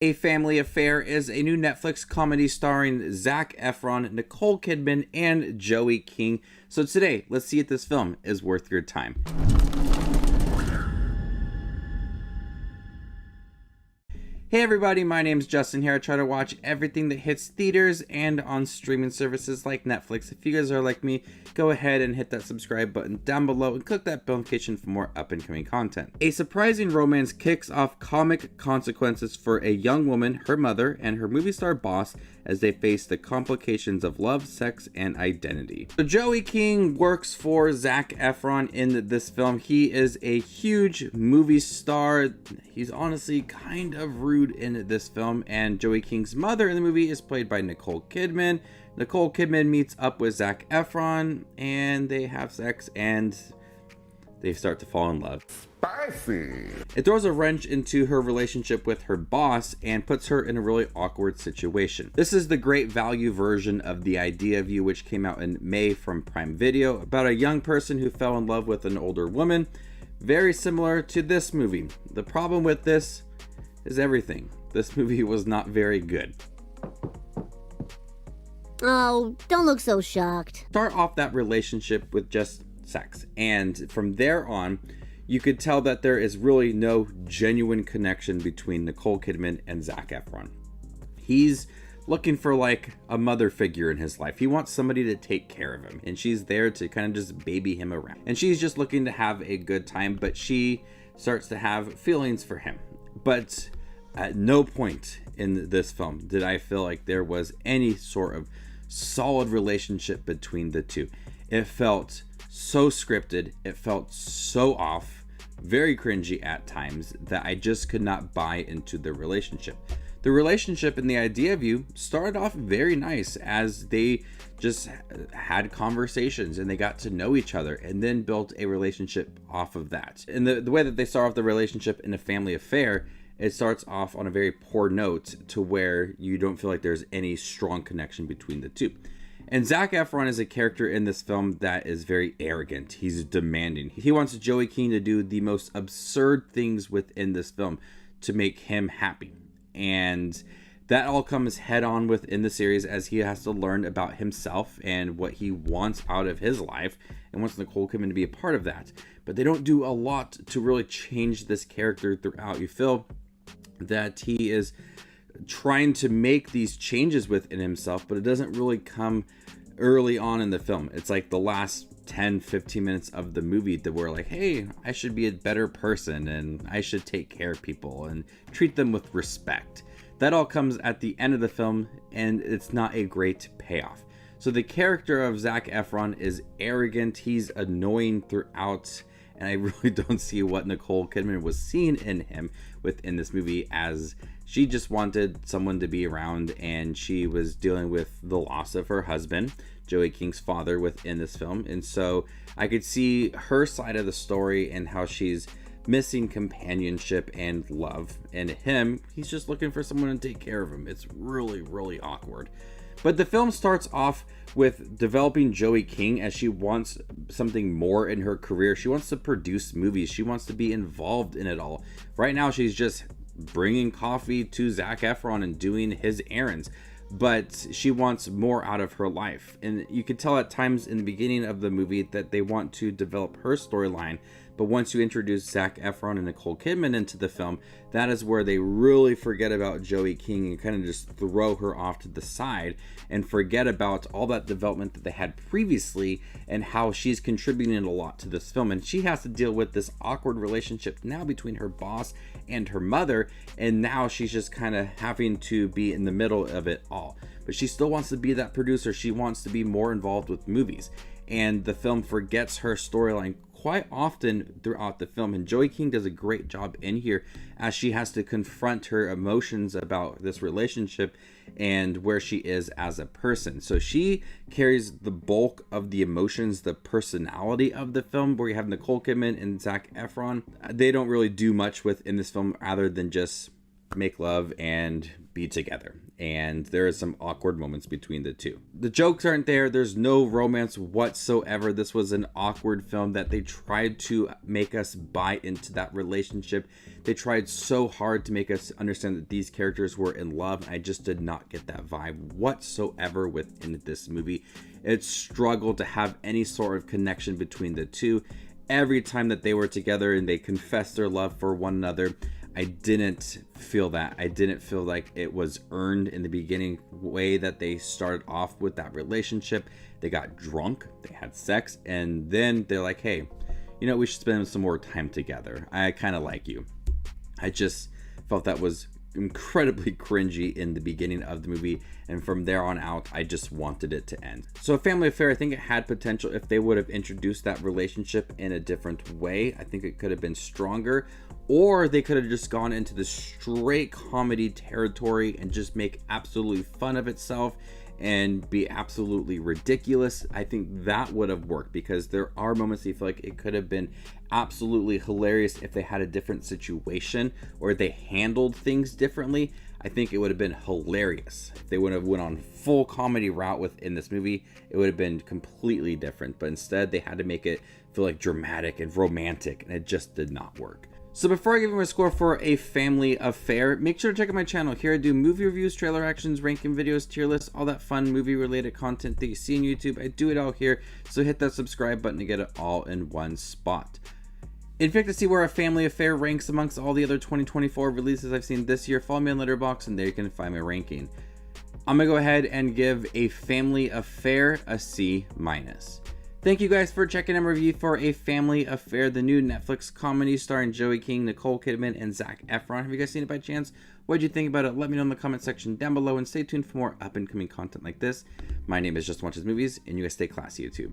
A Family Affair is a new Netflix comedy starring Zac Efron, Nicole Kidman, and Joey King. So today, let's see if this film is worth your time. Hey everybody, my name's Justin here. I try to watch everything that hits theaters and on streaming services like Netflix. If you guys are like me, go ahead and hit that subscribe button down below and click that bell notification for more up and coming content. A surprising romance kicks off comic consequences for a young woman, her mother, and her movie star boss as they face the complications of love, sex, and identity. So Joey King works for Zac Efron in this film. He is a huge movie star. He's honestly kind of rude in this film, and Joey King's mother in the movie is played by Nicole Kidman. Nicole Kidman meets up with Zac Efron and they have sex and they start to fall in love. Spicy! It throws a wrench into her relationship with her boss and puts her in a really awkward situation. This is the Great Value version of The Idea of You, which came out in May from Prime Video, about a young person who fell in love with an older woman. Very similar to this movie. The problem with this is everything. This movie was not very good. Oh, don't look so shocked. Start off that relationship with just sex, and from there on, you could tell that there is really no genuine connection between Nicole Kidman and Zac Efron. He's looking for like a mother figure in his life. He wants somebody to take care of him, and she's there to kind of just baby him around. And she's just looking to have a good time, but she starts to have feelings for him. But at no point in this film did I feel like there was any sort of solid relationship between the two. It felt so scripted, it felt so off, very cringy at times, that I just could not buy into the relationship. The relationship in The Idea of You started off very nice as they just had conversations and they got to know each other and then built a relationship off of that. And the way that they start off the relationship in A Family Affair, it starts off on a very poor note to where you don't feel like there's any strong connection between the two. And Zac Efron is a character in this film that is very arrogant. He's demanding. He wants Joey King to do the most absurd things within this film to make him happy. And that all comes head on within the series as he has to learn about himself and what he wants out of his life and wants Nicole Kidman to be a part of that. But they don't do a lot to really change this character throughout. You feel that he is trying to make these changes within himself, but it doesn't really come early on in the film. It's like the last 10-15 minutes of the movie that we're like, hey, I should be a better person and I should take care of people and treat them with respect. That all comes at the end of the film, and it's not a great payoff. So the character of Zac Efron is arrogant, he's annoying throughout, and I really don't see what Nicole Kidman was seeing in him within this movie, as she just wanted someone to be around, and she was dealing with the loss of her husband, Joey King's father, within this film. And so I could see her side of the story and how she's missing companionship and love. And him, he's just looking for someone to take care of him. It's really, really awkward. But the film starts off with developing Joey King as she wants something more in her career. She wants to produce movies. She wants to be involved in it all. Right now, she's just bringing coffee to Zac Efron and doing his errands. But she wants more out of her life. And you can tell at times in the beginning of the movie that they want to develop her storyline. But once you introduce Zac Efron and Nicole Kidman into the film, that is where they really forget about Joey King and kind of just throw her off to the side and forget about all that development that they had previously and how she's contributing a lot to this film. And she has to deal with this awkward relationship now between her boss and her mother, and now she's just kind of having to be in the middle of it all. But she still wants to be that producer. She wants to be more involved with movies, and the film forgets her storyline quite often throughout the film. And Joey King does a great job in here as she has to confront her emotions about this relationship and where she is as a person. So she carries the bulk of the emotions, the personality of the film, where you have Nicole Kidman and Zac Efron. They don't really do much within this film other than just make love and be together. And there are some awkward moments between the two. The jokes aren't there. There's no romance whatsoever. This was an awkward film that they tried to make us buy into that relationship. They tried so hard to make us understand that these characters were in love. I just did not get that vibe whatsoever within this movie. It struggled to have any sort of connection between the two. Every time that they were together and they confessed their love for one another, I didn't feel that. I didn't feel like it was earned in the beginning way that they started off with that relationship. They got drunk, they had sex, and then they're like, hey, you know, we should spend some more time together. I kind of like you. I just felt that was incredibly cringy in the beginning of the movie, and from there on out I just wanted it to end. So A Family Affair, I think it had potential if they would have introduced that relationship in a different way. I think it could have been stronger, or they could have just gone into the straight comedy territory and just make absolutely fun of itself and be absolutely ridiculous. I think that would have worked, because there are moments you feel like it could have been absolutely hilarious if they had a different situation or they handled things differently. I think it would have been hilarious if they would have went on full comedy route within this movie. It would have been completely different, but instead they had to make it feel like dramatic and romantic, and it just did not work. So before I give you my score for A Family Affair, make sure to check out my channel. Here I do movie reviews, trailer actions, ranking videos, tier lists, all that fun movie related content that you see on YouTube. I do it all here, so hit that subscribe button to get it all in one spot. In fact, to see where A Family Affair ranks amongst all the other 2024 releases I've seen this year, follow me on Letterboxd, and there you can find my ranking. I'm gonna go ahead and give A Family Affair a C-. Thank you guys for checking out my review for A Family Affair, the new Netflix comedy starring Joey King, Nicole Kidman, and Zac Efron. Have you guys seen it by chance? What did you think about it? Let me know in the comment section down below, and stay tuned for more up and coming content like this. My name is Just Watches Movies, and you guys stay classy, YouTube.